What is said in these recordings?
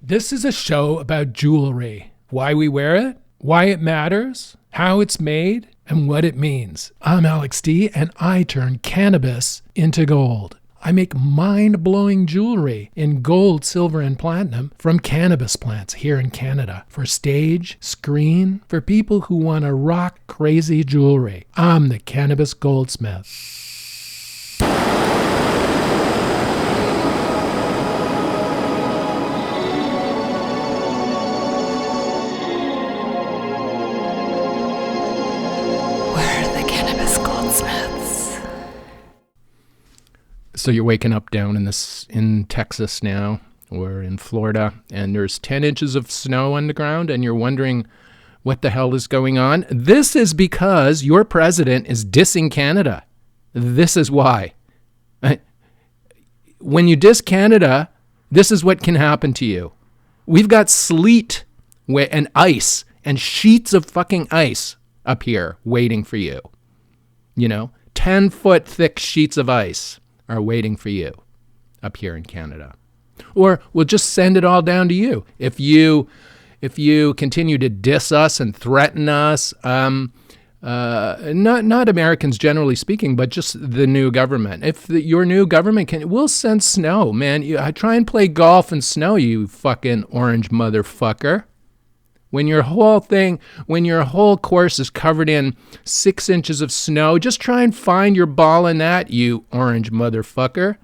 This is a show about jewelry, why we wear it, why it matters, how it's made, and what it means. I'm Alex D, and I turn cannabis into gold. I make mind-blowing jewelry in gold, silver, and platinum from cannabis plants here in Canada for stage, screen, for people who want to rock crazy jewelry. I'm the Cannabis Goldsmith. So you're waking up down in Texas now, or in Florida, and there's 10 inches of snow on the ground, and you're wondering what the hell is going on. This is because your president is dissing Canada. This is why. When you diss Canada, this is what can happen to you. We've got sleet and ice and sheets of fucking ice up here waiting for you. 10-foot thick sheets of ice are waiting for you up here in Canada. Or we'll just send it all down to you. If you continue to diss us and threaten us, not Americans generally speaking, but just the new government. If your new government we'll send snow, man. I try and play golf in snow, you fucking orange motherfucker. When your whole course is covered in 6 inches of snow, just try and find your ball in that, you orange motherfucker.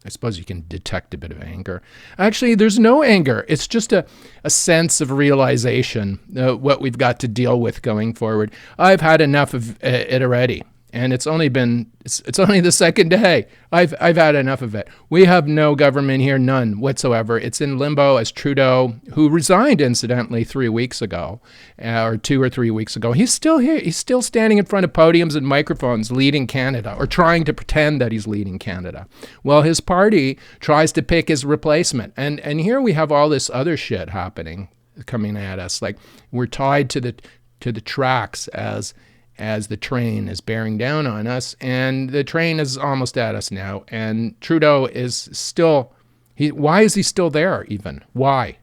I suppose you can detect a bit of anger. Actually, there's no anger. It's just a sense of realization, what we've got to deal with going forward. I've had enough of it already. And it's only the second day. I've had enough of it. We have no government here, none whatsoever. It's in limbo as Trudeau, who resigned incidentally 3 weeks ago, or 2 or 3 weeks ago. He's still here. He's still standing in front of podiums and microphones leading Canada, or trying to pretend that he's leading Canada. Well, his party tries to pick his replacement. And here we have all this other shit happening, coming at us. Like we're tied to the tracks as the train is bearing down on us, and the train is almost at us now, and Trudeau is still, why is he still there even? Why?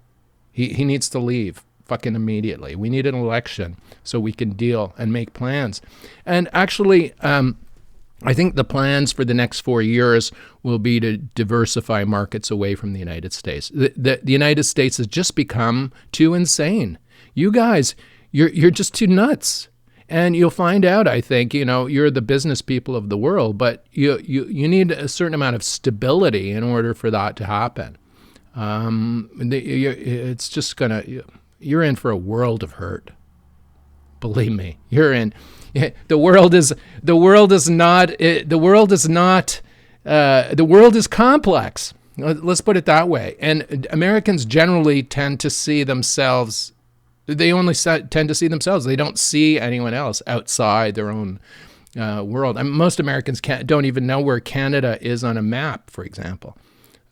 He needs to leave fucking immediately. We need an election so we can deal and make plans. And actually, I think the plans for the next 4 years will be to diversify markets away from the United States. The United States has just become too insane. You guys, you're just too nuts. And you'll find out, I think, you're the business people of the world, but you need a certain amount of stability in order for that to happen. It's just you're in for a world of hurt. Believe me, you're in. The world is complex. Let's put it that way. And Americans generally tend to see themselves. They only tend to see themselves. They don't see anyone else outside their own world. And most Americans don't even know where Canada is on a map, for example.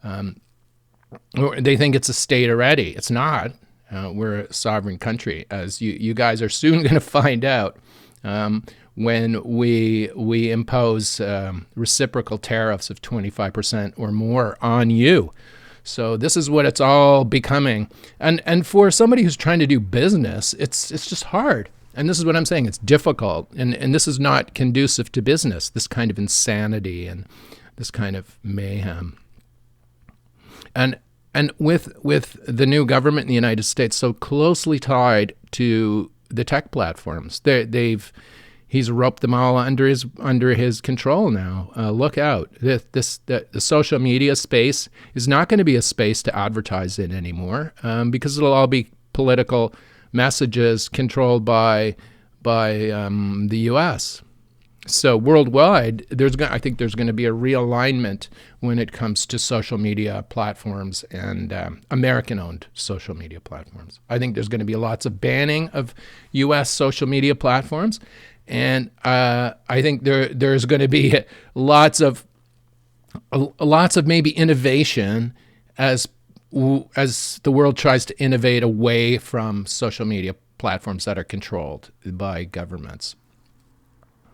Or they think it's a state already. It's not. We're a sovereign country, as you guys are soon going to find out when we impose reciprocal tariffs of 25% or more on you. So this is what it's all becoming. And for somebody who's trying to do business, it's just hard. And this is what I'm saying. It's difficult. And this is not conducive to business, this kind of insanity and this kind of mayhem. And with the new government in the United States so closely tied to the tech platforms, he's roped them all under his control now. Look out! The social media space is not going to be a space to advertise in anymore, because it'll all be political messages controlled by the U.S. So worldwide, I think there's going to be a realignment when it comes to social media platforms and American-owned social media platforms. I think there's going to be lots of banning of U.S. social media platforms. And I think there's going to be lots of maybe innovation as the world tries to innovate away from social media platforms that are controlled by governments.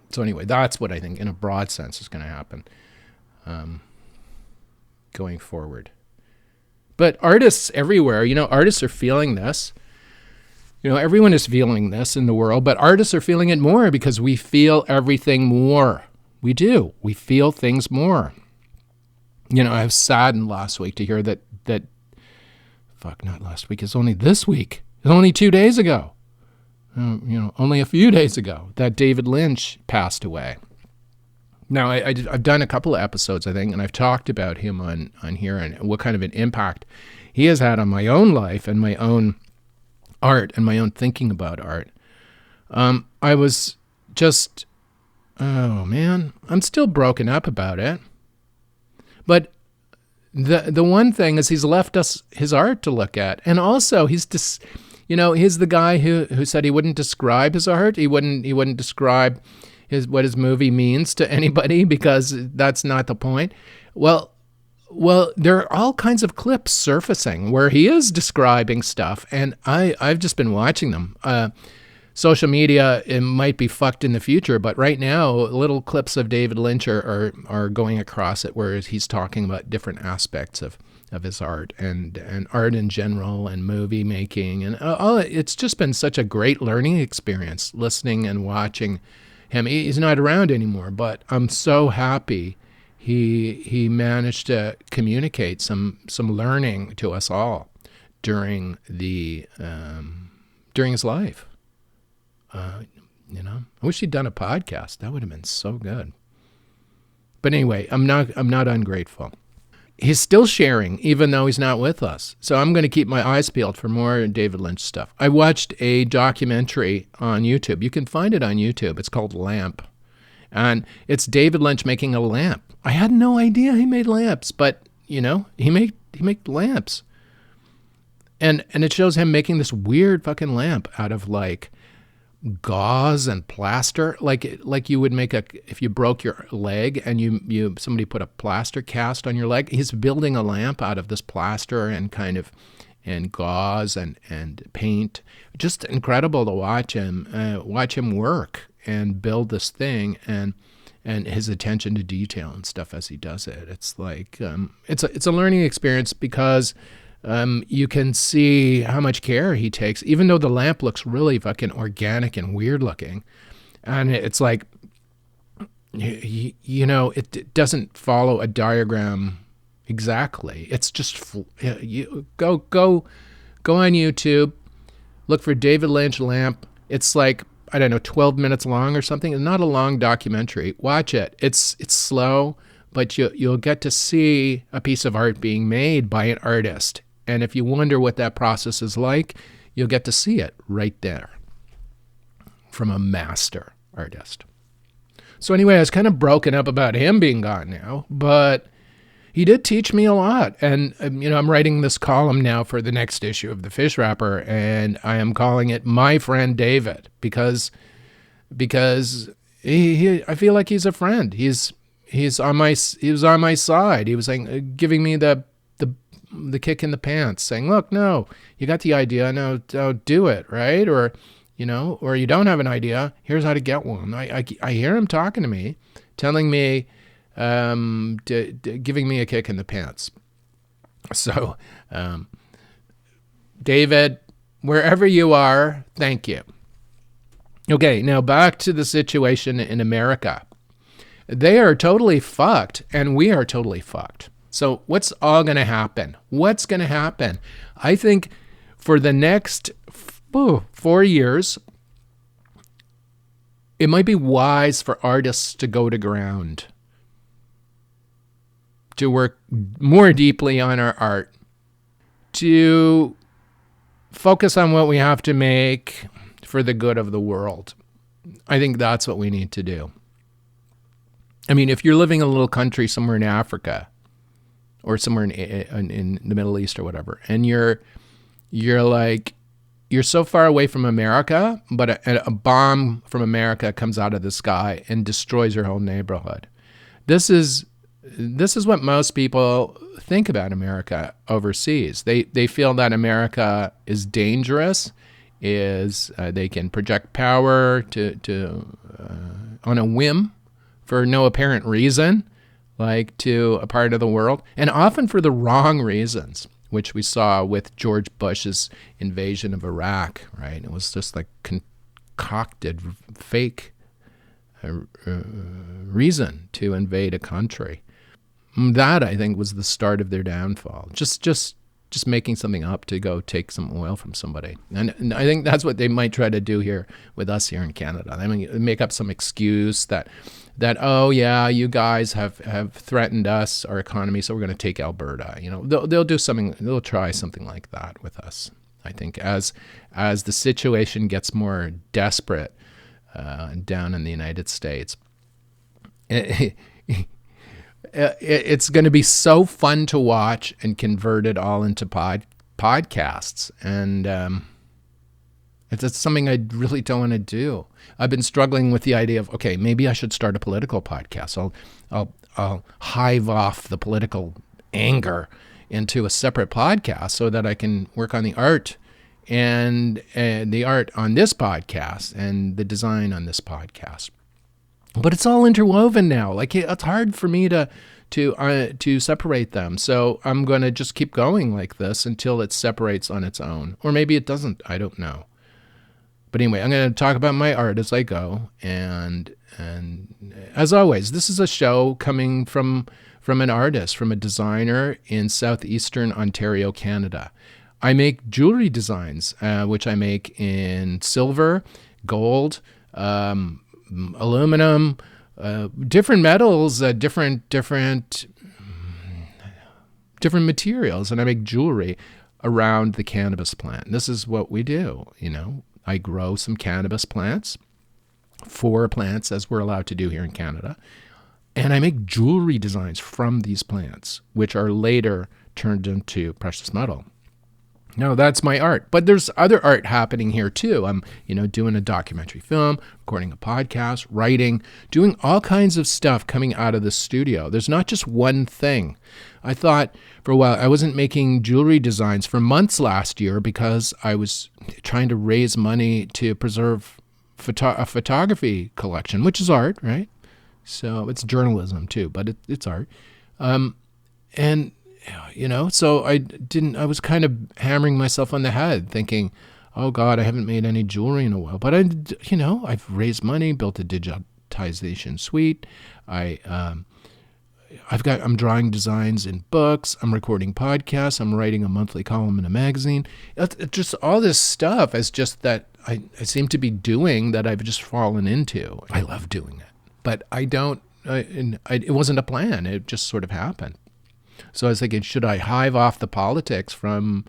So anyway, that's what I think in a broad sense is going to happen. going forward. But artists everywhere, artists are feeling this. Everyone is feeling this in the world, but artists are feeling it more because we feel everything more. We do. We feel things more. I was saddened last week to hear that not last week, it's only this week. It's only 2 days ago. Only a few days ago that David Lynch passed away. Now, I've done a couple of episodes, I think, and I've talked about him on here and what kind of an impact he has had on my own life and my own art and my own thinking about art. I was just, I'm still broken up about it. But the one thing is he's left us his art to look at. And also he's the guy who said he wouldn't describe his art. He wouldn't describe what his movie means to anybody because that's not the point. Well, there are all kinds of clips surfacing where he is describing stuff, and I've just been watching them. Social media, it might be fucked in the future, but right now, little clips of David Lynch are going across it where he's talking about different aspects of his art and art in general and movie making. And it's just been such a great learning experience listening and watching him. He's not around anymore, but I'm so happy he managed to communicate some learning to us all during his life. I wish he'd done a podcast. That would have been so good. But anyway, I'm not ungrateful. He's still sharing, even though he's not with us. So I'm going to keep my eyes peeled for more David Lynch stuff. I watched a documentary on YouTube. You can find it on YouTube. It's called Lamp. And it's David Lynch making a lamp. I had no idea he made lamps, but, he made lamps. And it shows him making this weird fucking lamp out of gauze and plaster, like you would make if you broke your leg and somebody put a plaster cast on your leg. He's building a lamp out of this plaster and gauze and paint. Just incredible to watch him work and build this thing and his attention to detail and stuff as he does it. It's it's a learning experience because you can see how much care he takes, even though the lamp looks really fucking organic and weird looking. And it's it doesn't follow a diagram exactly. It's just, you go on YouTube, look for David Lynch lamp. It's 12 minutes long or something. It's not a long documentary. Watch it. It's slow, but you'll get to see a piece of art being made by an artist. And if you wonder what that process is like, you'll get to see it right there from a master artist. So anyway, I was kind of broken up about him being gone now, but he did teach me a lot. And, I'm writing this column now for the next issue of the Fish Wrapper, and I am calling it My Friend David because I feel like he's a friend. He was on my side. He was giving me the kick in the pants, saying, look, no, you got the idea, no, do it, right? Or you don't have an idea, here's how to get one. I hear him talking to me, telling me, giving me a kick in the pants. So, David, wherever you are, thank you. Okay, now back to the situation in America. They are totally fucked, and we are totally fucked. So what's all going to happen? What's going to happen? I think for the next 4 years, it might be wise for artists to go to ground, to work more deeply on our art, to focus on what we have to make for the good of the world. I think that's what we need to do. I mean, if you're living in a little country somewhere in Africa, or somewhere in the Middle East or whatever, and you're so far away from America, but a bomb from America comes out of the sky and destroys your whole neighborhood. This is what most people think about America overseas. They feel that America is dangerous, they can project power to on a whim for no apparent reason. like to a part of the world, and often for the wrong reasons, which we saw with George Bush's invasion of Iraq, right? It was just like concocted fake reason to invade a country. That, I think, was the start of their downfall. Just making something up to go take some oil from somebody. And I think that's what they might try to do here with us here in Canada. I mean, make up some excuse that oh yeah, you guys have threatened us, our economy, so we're going to take Alberta. You know, they'll do something. They'll try something like that with us. I think as the situation gets more desperate down in the United States, it's going to be so fun to watch and convert it all into podcasts. And it's something I really don't want to do. I've been struggling with the idea of, okay, maybe I should start a political podcast. I'll hive off the political anger into a separate podcast so that I can work on the art and the art on this podcast and the design on this podcast. But it's all interwoven now. Like, it's hard for me to separate them. So I'm going to just keep going like this until it separates on its own. Or maybe it doesn't. I don't know. But anyway, I'm going to talk about my art as I go. And as always, this is a show coming from an artist, from a designer in southeastern Ontario, Canada. I make jewelry designs, which I make in silver, gold, aluminum, different metals, different materials, and I make jewelry around the cannabis plant. This is what we do, you know. I grow some cannabis plants, 4 plants as we're allowed to do here in Canada, and I make jewelry designs from these plants, which are later turned into precious metal. No, that's my art. But there's other art happening here too. I'm, doing a documentary film, recording a podcast, writing, doing all kinds of stuff coming out of the studio. There's not just one thing. I thought for a while I wasn't making jewelry designs for months last year because I was trying to raise money to preserve a photography collection, which is art, right? So it's journalism too, but it's art. So I was kind of hammering myself on the head thinking, oh God, I haven't made any jewelry in a while. But I've raised money, built a digitization suite. I'm drawing designs in books. I'm recording podcasts. I'm writing a monthly column in a magazine. It's just all this stuff is just that I seem to be doing that I've just fallen into. I love doing it, but it wasn't a plan. It just sort of happened. So I was thinking, should I hive off the politics from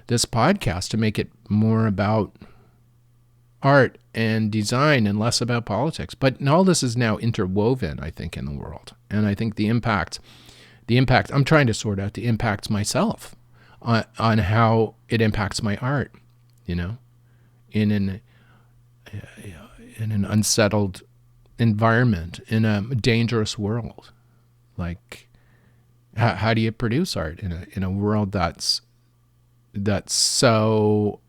this podcast to make it more about art and design and less about politics? But all this is now interwoven, I think, in the world. And I think the impact, I'm trying to sort out the impacts myself on how it impacts my art, in an unsettled environment, in a dangerous world. Like, how do you produce art in a world that's so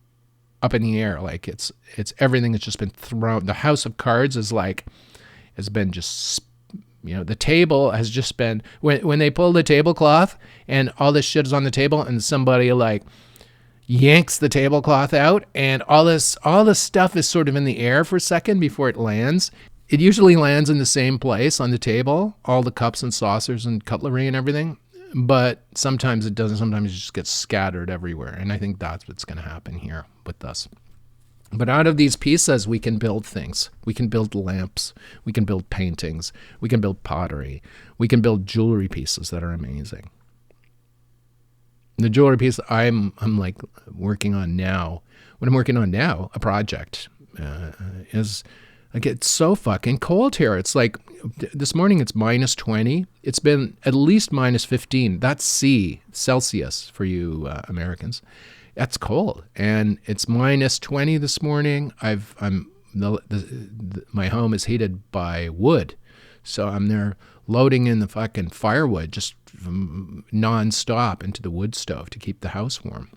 up in the air? Like it's everything has just been thrown. The house of cards has been just, the table has just been, when they pull the tablecloth and all this shit is on the table and somebody like yanks the tablecloth out and all this stuff is sort of in the air for a second before it lands. It usually lands in the same place on the table, all the cups and saucers and cutlery and everything. But sometimes it doesn't. Sometimes it just gets scattered everywhere. And I think that's what's going to happen here with us. But out of these pieces, we can build things. We can build lamps. We can build paintings. We can build pottery. We can build jewelry pieces that are amazing. The jewelry piece I'm like working on now, what I'm working on now, a project, is like, it's so fucking cold here. It's like this morning it's minus 20. It's been at least minus 15. That's Celsius for you Americans. That's cold. And it's minus 20 this morning. My home is heated by wood. So I'm there loading in the fucking firewood just nonstop into the wood stove to keep the house warm.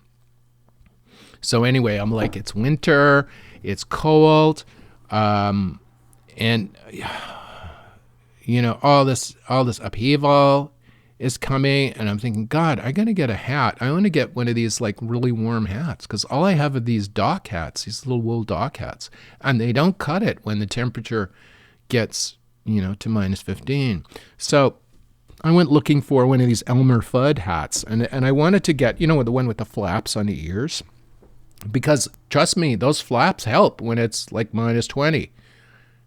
So anyway, I'm like, it's winter, it's cold. And all this upheaval is coming, and I'm thinking, God, I gotta get a hat. I want to get one of these like really warm hats, because all I have are these dock hats, these little wool dock hats, and they don't cut it when the temperature gets to -15. So I went looking for one of these Elmer Fudd hats, and I wanted to get the one with the flaps on the ears, because trust me, those flaps help when it's like -20.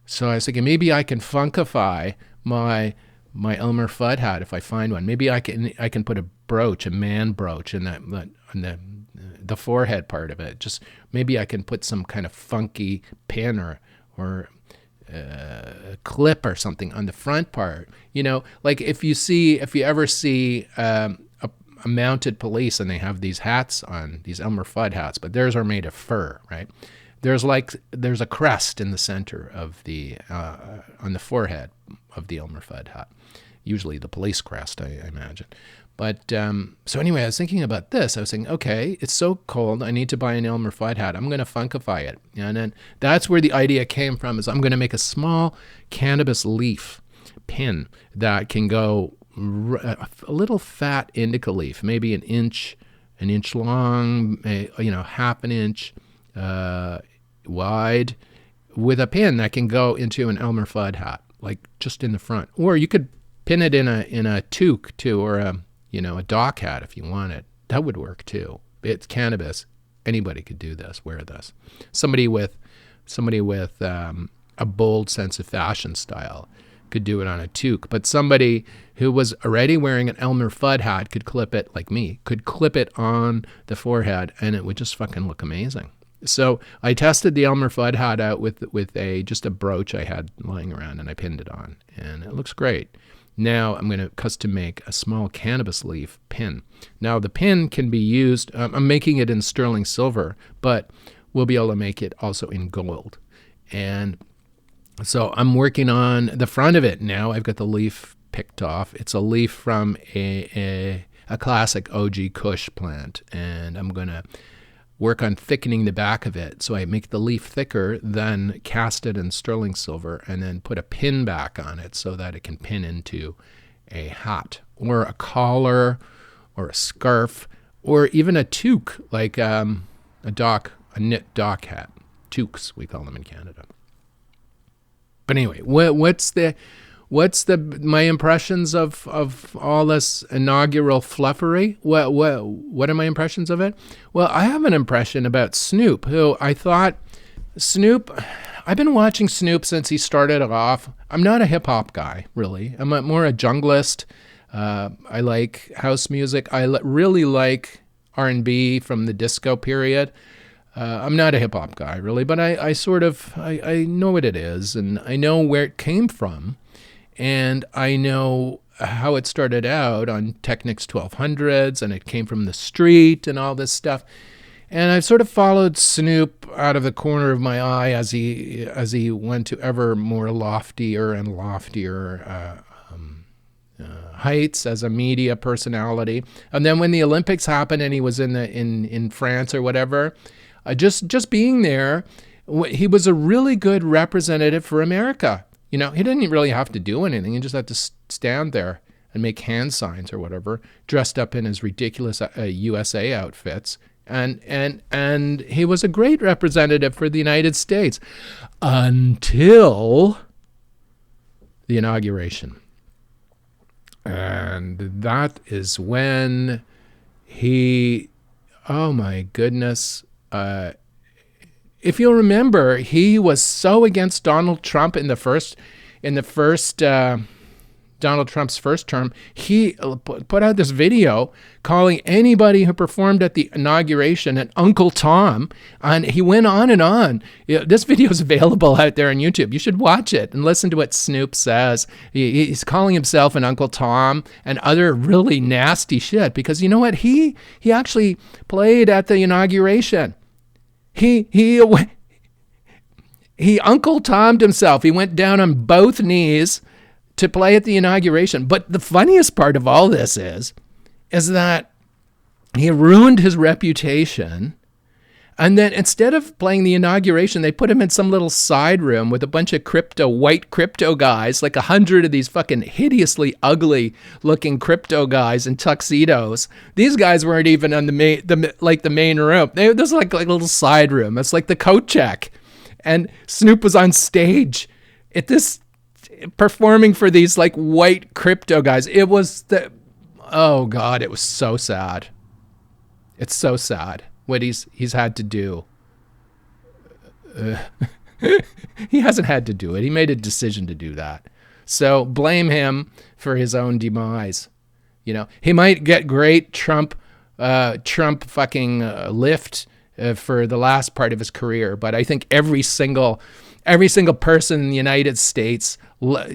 So I was thinking, maybe I can funkify my Elmer Fudd hat if I find one. Maybe I can put a brooch, a man brooch, in the forehead part of it. Just maybe I can put some kind of funky pin or a clip or something on the front part. Like if you ever see a mounted police and they have these hats on, these Elmer Fudd hats, but theirs are made of fur, right? There's a crest in the center of the on the forehead of the Elmer Fudd hat, usually the police crest, I imagine. But so anyway, I was thinking about this. I was thinking, okay, it's so cold, I need to buy an Elmer Fudd hat. I'm going to funkify it, and then that's where the idea came from. Is I'm going to make a small cannabis leaf pin that can go a little fat indica leaf, maybe an inch long, half an inch wide, with a pin that can go into an Elmer Fudd hat, like just in the front. Or you could pin it in a toque too, or a dock hat if you want it. That would work too. It's cannabis. Anybody could do this, wear this. Somebody with a bold sense of fashion style could do it on a toque, but somebody who was already wearing an Elmer Fudd hat could clip it, like me, could clip it on the forehead, and it would just fucking look amazing. So I tested the Elmer Fudd hat out with just a brooch I had lying around, and I pinned it on, and it looks great. Now I'm going to custom make a small cannabis leaf pin. Now the pin can be used, I'm making it in sterling silver, but we'll be able to make it also in gold. And so I'm working on the front of it now. I've got the leaf picked off. It's a leaf from a classic OG Kush plant, and I'm going to work on thickening the back of it. So I make the leaf thicker, then cast it in sterling silver, and then put a pin back on it so that it can pin into a hat or a collar or a scarf or even a toque, like a knit dock hat. Toques, we call them in Canada. But anyway, what's my impressions of all this inaugural fluffery? What are my impressions of it? Well, I have an impression about Snoop, who I thought I've been watching Snoop since he started off. I'm not a hip hop guy, really. I'm more a junglist. I like house music. I really like R&B from the disco period. I'm not a hip hop guy, really, but I know what it is, and I know where it came from. And I know how it started out on Technics 1200s, and it came from the street and all this stuff. And I've sort of followed Snoop out of the corner of my eye as he went to ever more loftier and loftier heights as a media personality. And then when the Olympics happened and he was in France or whatever, just being there, he was a really good representative for America. He didn't really have to do anything. He just had to stand there and make hand signs or whatever, dressed up in his ridiculous USA outfits. And he was a great representative for the United States until the inauguration. And that is when oh my goodness, if you'll remember, he was so against Donald Trump in the first Donald Trump's first term. He put out this video calling anybody who performed at the inauguration an Uncle Tom, and he went on and on. This video is available out there on YouTube. You should watch it and listen to what Snoop says. He's calling himself an Uncle Tom and other really nasty shit, because you know what? He actually played at the inauguration. He Uncle Tom'd himself. He went down on both knees to play at the inauguration. But the funniest part of all this is that he ruined his reputation And then instead of playing the inauguration, they put him in some little side room with a bunch of white crypto guys, like 100 of these fucking hideously ugly looking crypto guys in tuxedos. These guys weren't even on the main room. This was like a little side room. It's like the coat check. And Snoop was on stage at this performing for these like white crypto guys. It was oh God, it was so sad. It's so sad what he's had to do. He hasn't had to do it. He made a decision to do that. So blame him for his own demise. You know, he might get great Trump fucking lift for the last part of his career, but I think every single person in the United States who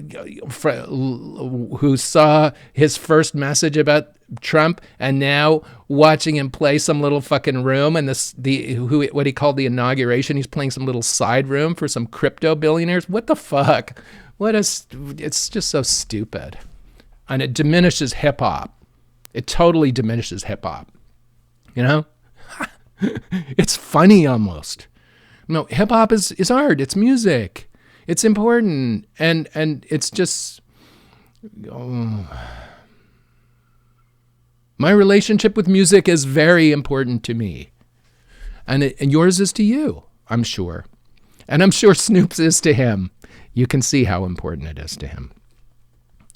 saw his first message about Trump and now watching him play some little fucking room and what he called the inauguration, he's playing some little side room for some crypto billionaires. What the fuck? It's just so stupid. And it diminishes hip hop. It totally diminishes hip hop. You know? It's funny almost. No, hip hop is art. It's music. It's important. And it's just my relationship with music is very important to me. And yours is to you, I'm sure. And I'm sure Snoop's is to him. You can see how important it is to him.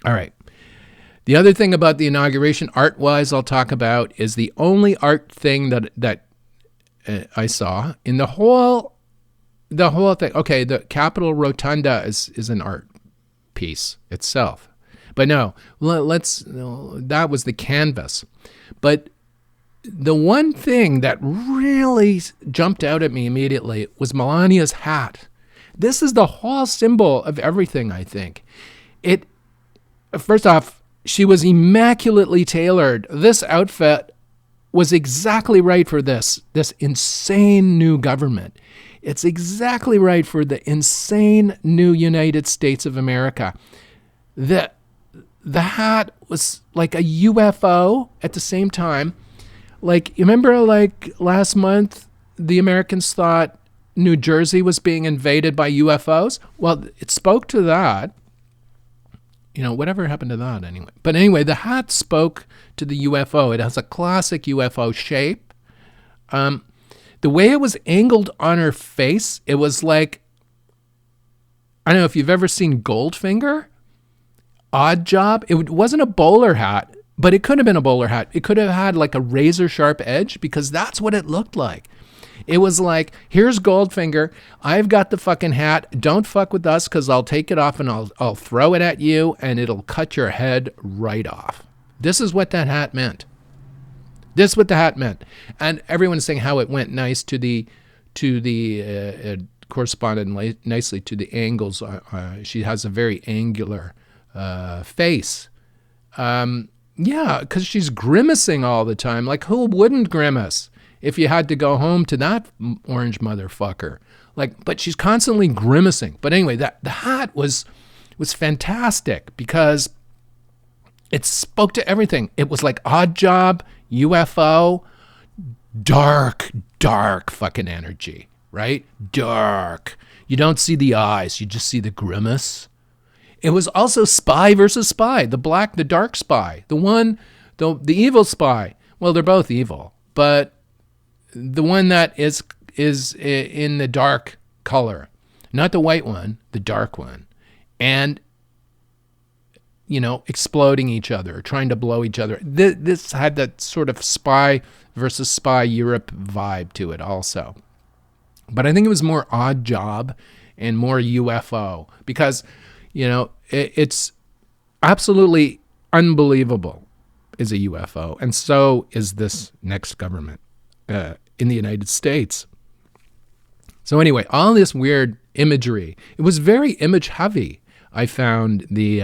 All right. The other thing about the inauguration, art-wise, I'll talk about, is the only art thing that I saw in the whole thing. Okay, the Capitol Rotunda is an art piece itself. But no, that was the canvas. But the one thing that really jumped out at me immediately was Melania's hat. This is the whole symbol of everything, I think. First off, she was immaculately tailored. This outfit was exactly right for this insane new government. It's exactly right for the insane new United States of America. The hat was like a UFO at the same time. Like, you remember like last month, the Americans thought New Jersey was being invaded by UFOs? Well, it spoke to that. You know, whatever happened to that anyway. But anyway, the hat spoke to the UFO. It has a classic UFO shape. The way it was angled on her face, it was like, I don't know if you've ever seen Goldfinger. Odd Job. It wasn't a bowler hat, but it could have been a bowler hat. It could have had like a razor sharp edge because that's what it looked like. It was like, here's Goldfinger. I've got the fucking hat. Don't fuck with us because I'll take it off and I'll throw it at you and it'll cut your head right off. This is what that hat meant. This is what the hat meant. And everyone's saying how it went nice to the corresponded nicely to the angles. She has a very angular face. Yeah, because she's grimacing all the time. Like, who wouldn't grimace if you had to go home to that orange motherfucker? Like, but she's constantly grimacing. But anyway, the hat was fantastic because it spoke to everything. It was like Odd Job, UFO, dark fucking energy, right? Dark. You don't see the eyes, you just see the grimace. It was also spy versus spy, the dark spy, the evil spy. Well, they're both evil, but the one that is in the dark color, not the white one, the dark one, and exploding each other, trying to blow each other. This had that sort of spy versus spy Europe vibe to it also. But I think it was more Odd Job and more UFO because, it's absolutely unbelievable is a UFO. And so is this next government in the United States. So anyway, all this weird imagery, it was very image heavy. I found the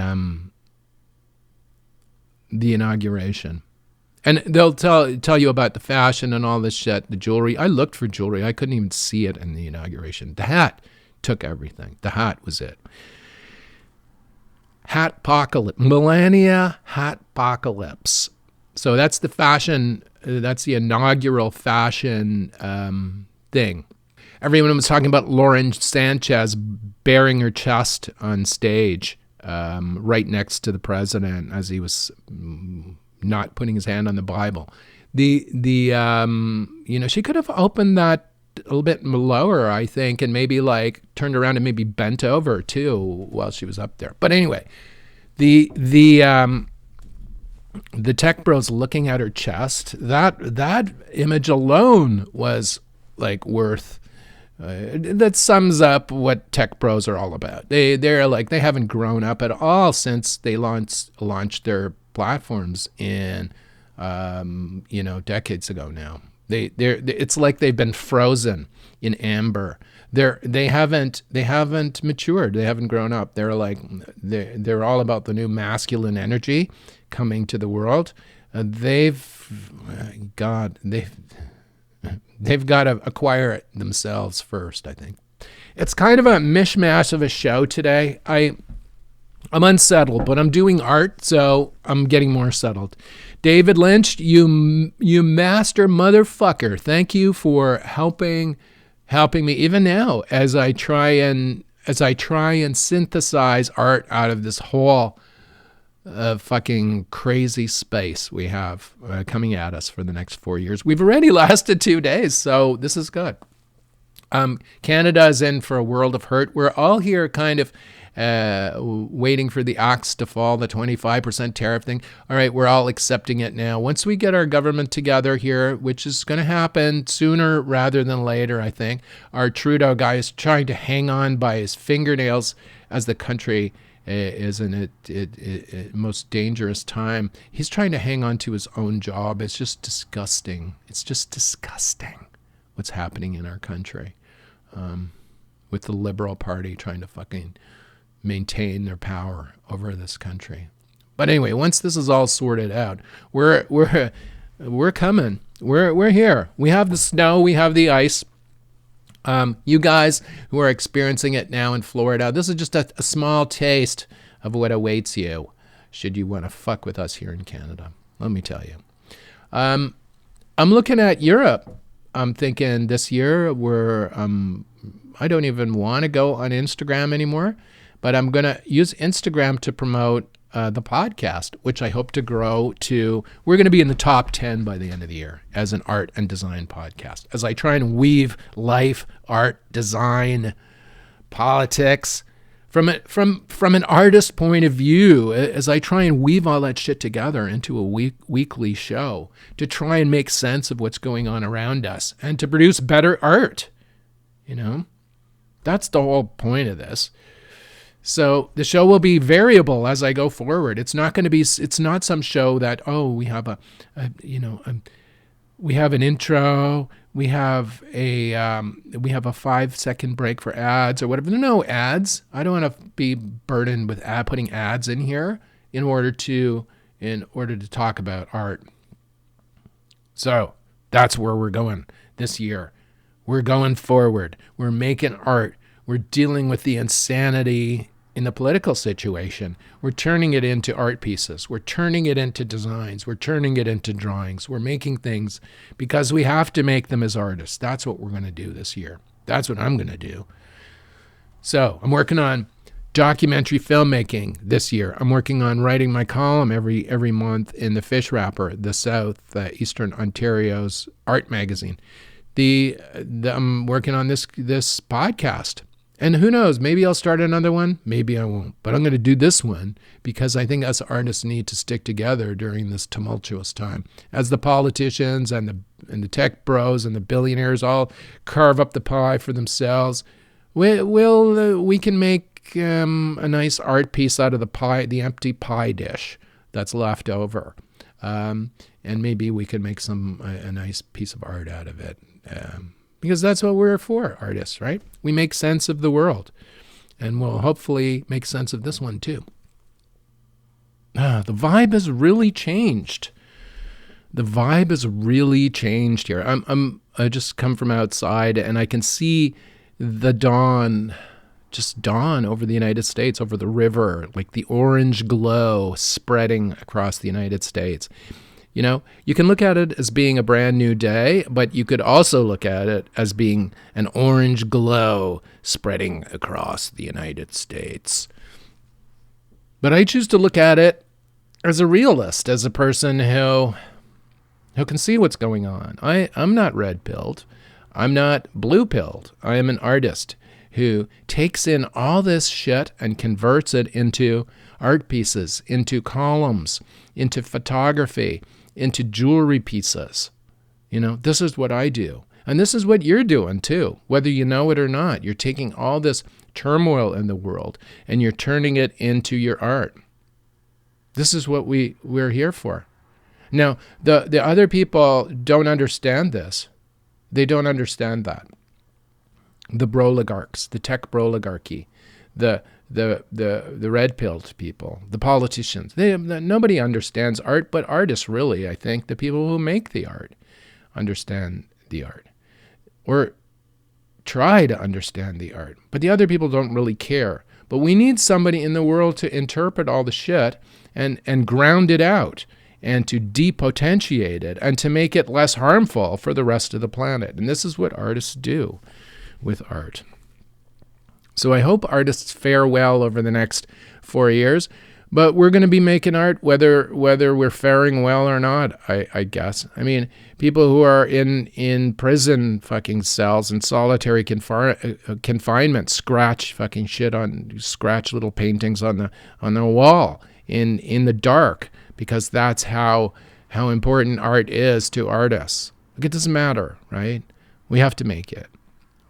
inauguration. And they'll tell you about the fashion and all this shit, the jewelry. I looked for jewelry. I couldn't even see it in the inauguration. The hat took everything. The hat was it. Hatpocalypse. Melania Hatpocalypse. So that's the fashion, that's the inaugural fashion thing. Everyone was talking about Lauren Sanchez baring her chest on stage right next to the president as he was not putting his hand on the Bible. She could have opened that a little bit lower, I think, and maybe like turned around and maybe bent over too while she was up there. But anyway, the tech bros looking at her chest, that image alone was like worth. That sums up what tech bros are all about. They're like, they haven't grown up at all since they launched their platforms in decades ago now. It's like they've been frozen in amber. They haven't matured. They haven't grown up. They're all about the new masculine energy coming to the world. They've got to acquire it themselves first, I think. It's kind of a mishmash of a show today. I'm unsettled, but I'm doing art, so I'm getting more settled. David Lynch, you master motherfucker. Thank you for helping me even now as I try and synthesize art out of this whole fucking crazy space we have coming at us for the next 4 years. We've already lasted 2 days, so this is good. Canada is in for a world of hurt. We're all here kind of waiting for the axe to fall, the 25% tariff thing. All right, we're all accepting it now. Once we get our government together here, which is going to happen sooner rather than later, I think, our Trudeau guy is trying to hang on by his fingernails as the country is in its most dangerous time. He's trying to hang on to his own job. It's just disgusting. It's just disgusting what's happening in our country with the Liberal Party trying to fucking maintain their power over this country. But anyway, once this is all sorted out, we're coming. We're here. We have the snow. We have the ice. You guys who are experiencing it now in Florida, this is just a small taste of what awaits you should you want to fuck with us here in Canada. Let me tell you. I'm looking at Europe. I'm thinking this year I don't even want to go on Instagram anymore, but I'm going to use Instagram to promote the podcast, which I hope to grow to. We're going to be in the top 10 by the end of the year as an art and design podcast. As I try and weave life, art, design, politics from an artist point of view, as I try and weave all that shit together into a weekly show to try and make sense of what's going on around us and to produce better art. That's the whole point of this. So the show will be variable as I go forward. It's not some show that, we have we have an intro, we have a 5-second break for ads or whatever. No ads. I don't want to be burdened with putting ads in here in order to talk about art. So that's where we're going this year. We're going forward. We're making art. We're dealing with the insanity in the political situation. We're turning it into art pieces. We're turning it into designs. We're turning it into drawings. We're making things because we have to make them as artists. That's what we're going to do this year. That's what I'm going to do. So I'm working on documentary filmmaking this year. I'm working on writing my column every month in the Fish Wrapper, the South Eastern Ontario's art magazine. I'm working on this podcast. And who knows, maybe I'll start another one, maybe I won't. But I'm going to do this one because I think us artists need to stick together during this tumultuous time. As the politicians and the tech bros and the billionaires all carve up the pie for themselves, we can make a nice art piece out of the pie, the empty pie dish that's left over. And maybe we can make a nice piece of art out of it. Because that's what we're for, artists, right? We make sense of the world. And we'll hopefully make sense of this one too. The vibe has really changed. The vibe has really changed here. I just come from outside and I can see the dawn over the United States, over the river, like the orange glow spreading across the United States. You know, you can look at it as being a brand new day, but you could also look at it as being an orange glow spreading across the United States. But I choose to look at it as a realist, as a person who can see what's going on. I'm not red-pilled. I'm not blue-pilled. I am an artist who takes in all this shit and converts it into art pieces, into columns, into photography, into jewelry pieces. You know, this is what I do. And this is what you're doing too, whether you know it or not. You're taking all this turmoil in the world and you're turning it into your art. This is what we're here for. Now, the other people don't understand this. They don't understand that. The broligarchs, the tech broligarchy, the red-pilled people, the politicians. Nobody understands art, but artists really, I think, the people who make the art, understand the art. Or try to understand the art. But the other people don't really care. But we need somebody in the world to interpret all the shit and ground it out and to depotentiate it and to make it less harmful for the rest of the planet. And this is what artists do with art. So I hope artists fare well over the next 4 years, but we're going to be making art whether we're faring well or not, I guess. I mean, people who are in prison fucking cells in solitary confinement scratch little paintings on the wall in the dark, because that's how important art is to artists. Like, it doesn't matter, right? We have to make it,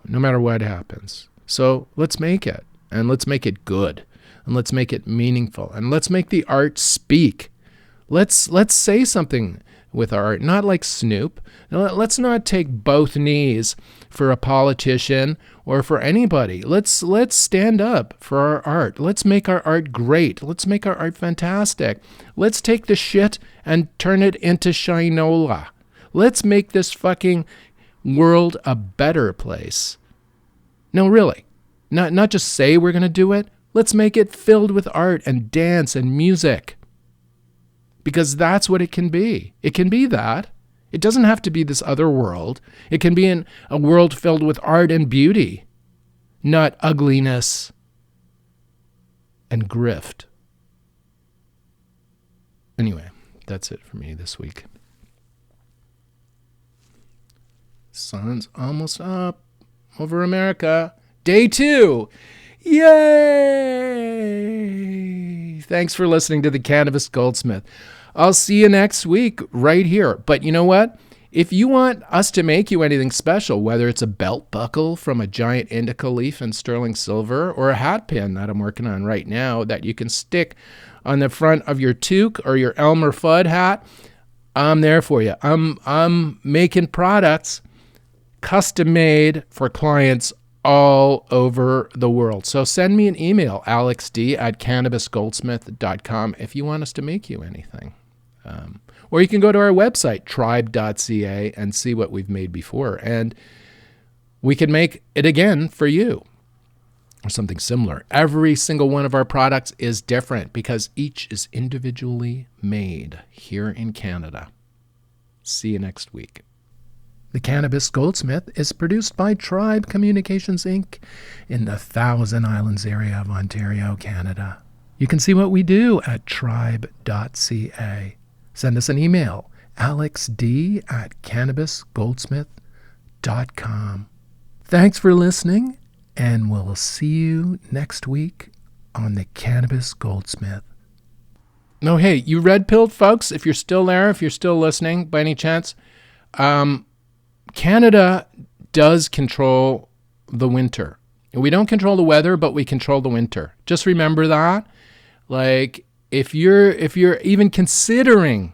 no matter what happens. So let's make it, and let's make it good, and let's make it meaningful, and let's make the art speak. Let's say something with our art, not like Snoop. Let's not take both knees for a politician or for anybody. Let's stand up for our art. Let's make our art great. Let's make our art fantastic. Let's take the shit and turn it into shinola. Let's make this fucking world a better place. No, really. Not just say we're going to do it. Let's make it filled with art and dance and music. Because that's what it can be. It can be that. It doesn't have to be this other world. It can be a world filled with art and beauty, not ugliness and grift. Anyway, that's it for me this week. Sun's almost up over America. Day 2. Yay! Thanks for listening to the Cannabis Goldsmith. I'll see you next week right here. But you know what? If you want us to make you anything special, whether it's a belt buckle from a giant indica leaf in sterling silver or a hat pin that I'm working on right now that you can stick on the front of your toque or your Elmer Fudd hat, I'm there for you. I'm making products custom made for clients all over the world. So send me an email, alexd@cannabisgoldsmith.com, if you want us to make you anything. Or you can go to our website, tribe.ca, and see what we've made before. And we can make it again for you or something similar. Every single one of our products is different because each is individually made here in Canada. See you next week. The Cannabis Goldsmith is produced by Tribe Communications, Inc. in the Thousand Islands area of Ontario, Canada. You can see what we do at tribe.ca. Send us an email, alexd@cannabisgoldsmith.com. Thanks for listening, and we'll see you next week on the Cannabis Goldsmith. No, hey, you red-pilled folks, if you're still there, if you're still listening by any chance, Canada does control the winter. We don't control the weather, but we control the winter. Just remember that. Like, if you're even considering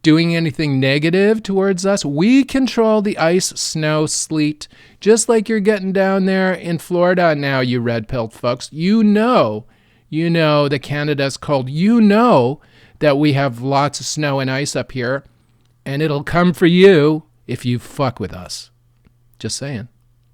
doing anything negative towards us, we control the ice, snow, sleet, just like you're getting down there in Florida now, you red-pilled folks. You know that Canada's cold. You know that we have lots of snow and ice up here, and it'll come for you if you fuck with us. Just saying.